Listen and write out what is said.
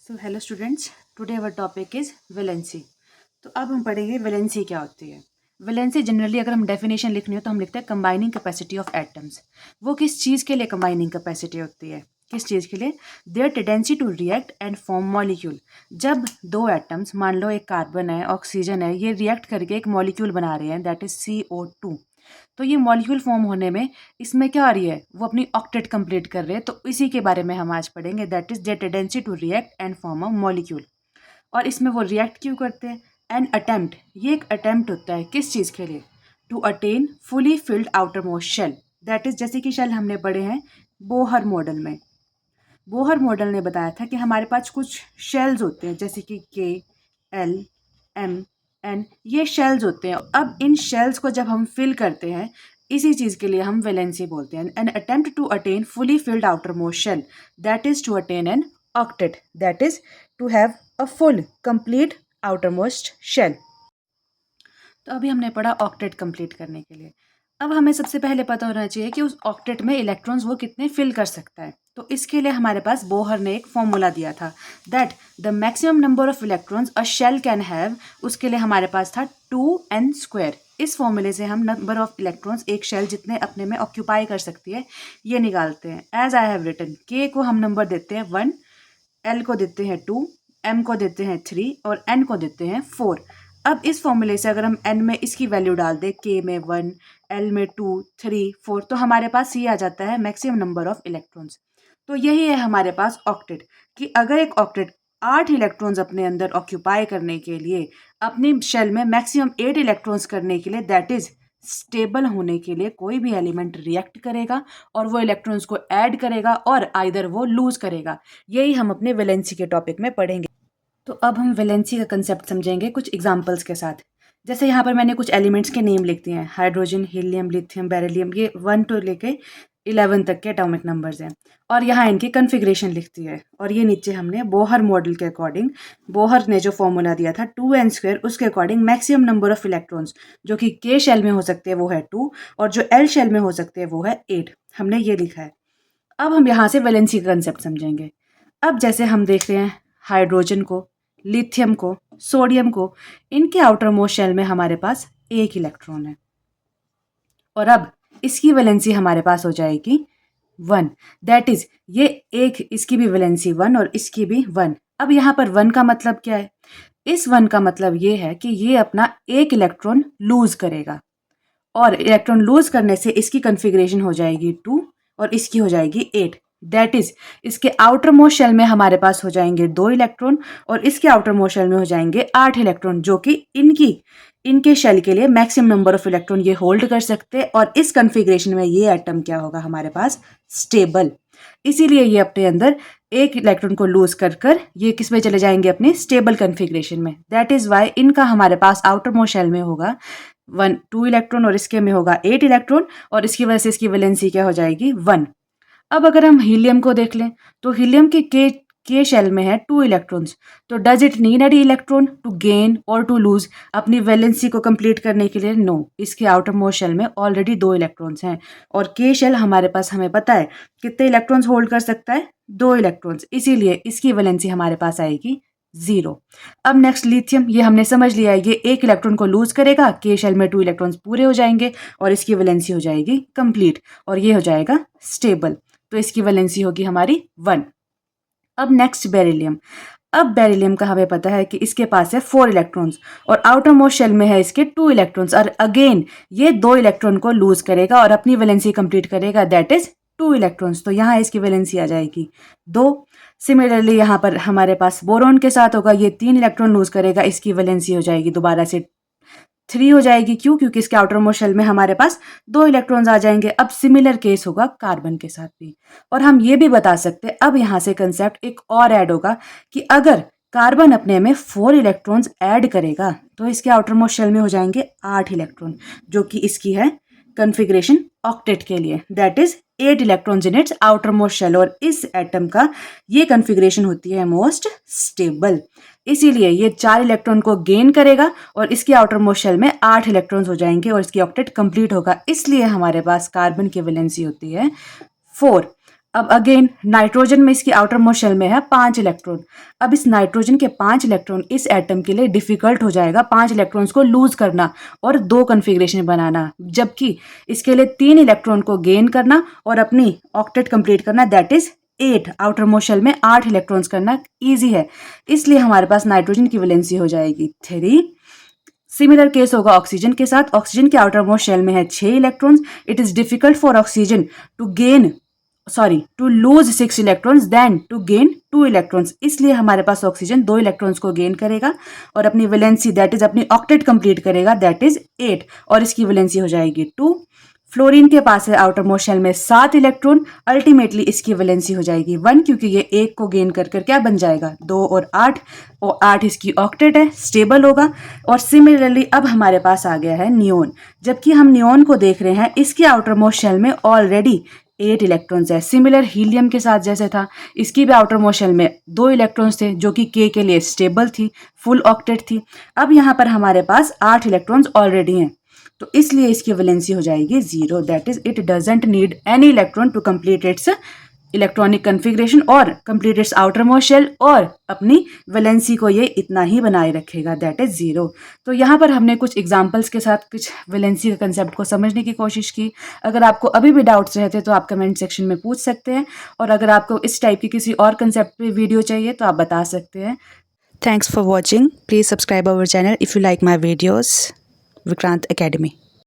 So hello students, today our topic is valency. तो अब हम पढ़ेंगे वैलेंसी क्या होती है। वैलेंसी जनरली अगर हम डेफिनेशन लिखनी हो तो हम लिखते हैं कंबाइनिंग कैपेसिटी ऑफ एटम्स। वो किस चीज़ के लिए कंबाइनिंग कैपेसिटी होती है, किस चीज़ के लिए? Their tendency to react and form molecule. जब दो एटम्स, मान लो एक कार्बन है ऑक्सीजन है, ये रिएक्ट करके एक मॉलिक्यूल बना रहे हैं, दैट इज CO2। तो ये मॉलिक्यूल फॉर्म होने में इसमें क्या आ रही है, वो अपनी ऑक्टेट कंप्लीट कर रहे हैं। तो इसी के बारे में हम आज पढ़ेंगे, that is their tendency to react and form a molecule. और इसमें वो रिएक्ट क्यों करते हैं? एन अटेम्प्ट, ये एक अटेम्प्ट होता है किस चीज़ के लिए? To attain fully filled outer most shell. That is जैसे कि शेल हमने पढ़े हैं बोहर मॉडल में। बोहर मॉडल ने बताया था कि हमारे पास कुछ शेल्स होते हैं, जैसे कि KL, M, N, ये शेल्स होते हैं। अब इन शेल्स को जब हम फिल करते हैं, इसी चीज़ के लिए हम वैलेंसी बोलते हैं। An attempt to attain fully filled outer most shell, that is to attain an octet, that is to have a full complete outer most shell. तो अभी हमने पढ़ा ऑक्टेट कंप्लीट करने के लिए। अब हमें सबसे पहले पता होना चाहिए कि उस ऑक्टेट में इलेक्ट्रॉन्स वो कितने फिल कर सकता है। तो इसके लिए हमारे पास बोहर ने एक फॉर्मूला दिया था, that the maximum number of electrons a shell can have. उसके लिए हमारे पास था 2n²। इस फॉर्मूले से हम नंबर ऑफ इलेक्ट्रॉन्स एक शेल जितने अपने में ऑक्यूपाई कर सकती है ये निकालते हैं। एज आई हैव रिटन, के को हम नंबर देते हैं 1, एल को देते हैं 2, एम को देते हैं 3 और एन को देते हैं 4। अब इस फॉर्मूले से अगर हम एन में इसकी वैल्यू डाल दें, के में 1, एल में 2, 3, 4, तो हमारे पास ये आ जाता है मैक्सिमम नंबर ऑफ इलेक्ट्रॉन्स। तो यही है हमारे पास ऑक्टेट, कि अगर एक ऑक्टेट 8 इलेक्ट्रॉन्स अपने अंदर ऑक्यूपाई करने के लिए, अपनी शेल में मैक्सिमम 8 इलेक्ट्रॉन्स करने के लिए, दैट इज स्टेबल होने के लिए कोई भी एलिमेंट रिएक्ट करेगा और वो इलेक्ट्रॉन्स को ऐड करेगा और आइदर वो लूज करेगा। यही हम अपने वैलेंसी के टॉपिक में पढ़ेंगे। तो अब हम वैलेंसी का कंसेप्ट समझेंगे कुछ एग्जांपल्स के साथ। जैसे यहाँ पर मैंने कुछ एलिमेंट्स के नेम लिख दिए हैं, हाइड्रोजन, हीलियम, लिथियम, बेरिलियम, ये 1 to लेके 11 तक के एटॉमिक नंबर्स हैं। और यहाँ इनकी कन्फिग्रेशन लिख दी है। और ये नीचे हमने बोहर मॉडल के अकॉर्डिंग, बोहर ने जो फॉर्मूला दिया था 2n², उसके according maximum number of electrons जो कि के शेल में हो सकते हैं वो है 2, और जो एल शेल में हो सकते हैं वो है 8। हमने ये लिखा है। अब हम यहाँ से वैलेंसी का कंसेप्ट समझेंगे। अब जैसे हम देख रहे हैं हाइड्रोजन को, लिथियम को, सोडियम को, इनके आउटर मोस्ट शेल में हमारे पास एक इलेक्ट्रॉन है। और अब इसकी वैलेंसी हमारे पास हो जाएगी 1, दैट इज ये एक, इसकी भी वैलेंसी 1 और इसकी भी 1। अब यहाँ पर 1 का मतलब क्या है? इस 1 का मतलब ये है कि ये अपना एक इलेक्ट्रॉन लूज करेगा, और इलेक्ट्रॉन लूज करने से इसकी कन्फिग्रेशन हो जाएगी 2 और इसकी हो जाएगी 8। दैट इज इसके आउटर मोस्ट शेल में हमारे पास हो जाएंगे 2 इलेक्ट्रॉन और इसके आउटर मोस्ट शेल में हो जाएंगे 8 इलेक्ट्रॉन, जो कि इनके शेल के लिए मैक्सिमम नंबर ऑफ इलेक्ट्रॉन ये होल्ड कर सकते हैं। और इस कन्फिग्रेशन में ये एटम क्या होगा हमारे पास? स्टेबल। इसीलिए ये अपने अंदर एक इलेक्ट्रॉन को लूज कर ये किस में चले जाएंगे? अपने स्टेबल कन्फिग्रेशन में। दैट इज वाई इनका हमारे पास आउटर मोस्ट शेल में होगा 2 इलेक्ट्रॉन और इसके में होगा 8 इलेक्ट्रॉन, और इसकी वजह से इसकी वैलेंसी क्या हो जाएगी? 1। अब अगर हम हीलियम को देख लें तो हीलियम के शेल में है 2 इलेक्ट्रॉन्स। तो does it need any electron to gain or to lose अपनी वैलेंसी को कंप्लीट करने के लिए? नो, इसके आउटर मोस्ट शेल में ऑलरेडी 2 इलेक्ट्रॉन्स हैं। और के शेल हमारे पास, हमें पता है कितने इलेक्ट्रॉन्स होल्ड कर सकता है? 2 इलेक्ट्रॉन्स। इसीलिए इसकी वैलेंसी हमारे पास आएगी 0। अब नेक्स्ट लिथियम, ये हमने समझ लिया है, ये एक इलेक्ट्रॉन को लूज करेगा, के शेल में 2 इलेक्ट्रॉन्स पूरे हो जाएंगे और इसकी वैलेंसी हो जाएगी कंप्लीट, और ये हो जाएगा स्टेबल। तो इसकी वैलेंसी होगी हमारी 1। अब नेक्स्ट बेरिलियम। अब बेरिलियम का हमें पता है कि इसके पास है 4 इलेक्ट्रॉन्स और आउटर मोस्ट शेल में है इसके 2 इलेक्ट्रॉन्स, और अगेन ये 2 इलेक्ट्रॉन को लूज करेगा और अपनी वैलेंसी कंप्लीट करेगा, दैट इज 2 इलेक्ट्रॉन्स। तो यहाँ इसकी वैलेंसी आ जाएगी 2। सिमिलरली यहाँ पर हमारे पास बोरॉन के साथ होगा, ये 3 इलेक्ट्रॉन लूज करेगा, इसकी वैलेंसी हो जाएगी दोबारा से 3 हो जाएगी। क्यों? क्योंकि इसके आउटर मोस्ट शेल में हमारे पास 2 इलेक्ट्रॉन्स आ जाएंगे। अब सिमिलर केस होगा कार्बन के साथ भी। और हम ये भी बता सकते हैं, अब यहाँ से कंसेप्ट एक और ऐड होगा कि अगर कार्बन अपने में 4 इलेक्ट्रॉन्स ऐड करेगा तो इसके आउटर मोस्ट शेल में हो जाएंगे 8 इलेक्ट्रॉन, जो कि इसकी है कन्फिग्रेशन ऑक्टेट के लिए, that is 8 electrons in its outer most shell. और इस एटम का ये कन्फिग्रेशन होती है मोस्ट स्टेबल। इसीलिए ये 4 इलेक्ट्रॉन को गेन करेगा और इसके आउटर मोस्ट शेल में 8 इलेक्ट्रॉन्स हो जाएंगे और इसकी ऑक्टेट कंप्लीट होगा। इसलिए हमारे पास कार्बन की वैलेंसी होती है 4। अब अगेन नाइट्रोजन में इसकी आउटर मोस्ट शेल में है 5 इलेक्ट्रॉन। अब इस नाइट्रोजन के 5 इलेक्ट्रॉन इस एटम के लिए डिफिकल्ट हो जाएगा 5 इलेक्ट्रॉन्स को लूज करना और 2 कन्फिग्रेशन बनाना, जबकि इसके लिए 3 इलेक्ट्रॉन को गेन करना और अपनी ऑक्टेट कंप्लीट करना, that is 8। Outer most shell में 8 इलेक्ट्रॉन्स करना ईजी है, इसलिए हमारे पास नाइट्रोजन की वैलेंसी हो जाएगी 3। सिमिलर केस होगा ऑक्सीजन के साथ। ऑक्सीजन के आउटर मोस्ट शेल में है 6 electrons. It is difficult for oxygen to lose 6 electrons than to gain 2 electrons, इसलिए हमारे पास ऑक्सीजन 2 इलेक्ट्रॉन्स को गेन करेगा और अपनी वैलेंसी दैट इज अपनी ऑक्टेट कंप्लीट करेगा, दैट इज 8 और इसकी वैलेंसी हो जाएगी 2। फ्लोरीन के पास है आउटर मोस्ट शेल में 7 इलेक्ट्रॉन। अल्टीमेटली इसकी वैलेंसी हो जाएगी 1, क्योंकि ये 1 को गेन कर क्या बन जाएगा 2 और 8 इसकी ऑक्टेट है, स्टेबल होगा। और सिमिलरली अब हमारे पास आ गया है नियोन। जबकि हम नियोन को देख रहे हैं, इसके आउटर मोस्ट शेल में ऑलरेडी 8 इलेक्ट्रॉन्स है। सिमिलर हीलियम के साथ जैसे था, इसकी भी आउटर मोस्ट शेल में 2 इलेक्ट्रॉन्स थे जो कि के लिए स्टेबल थी, फुल ऑक्टेट थी। अब यहाँ पर हमारे पास 8 इलेक्ट्रॉन्स ऑलरेडी हैं, तो इसलिए इसकी वैलेंसी हो जाएगी 0, that is it doesn't need any electron to complete its electronic configuration और complete its outer most shell, और अपनी वैलेंसी को ये इतना ही बनाए रखेगा, दैट इज 0। तो यहाँ पर हमने कुछ एग्जांपल्स के साथ कुछ वैलेंसी के कंसेप्ट को समझने की कोशिश की। अगर आपको अभी भी डाउट्स रहते तो आप कमेंट सेक्शन में पूछ सकते हैं, और अगर आपको इस टाइप की किसी और कंसेप्ट पे वीडियो चाहिए तो आप बता सकते हैं। Thanks for watching. Please subscribe our channel if you like my videos. Vikrant academy.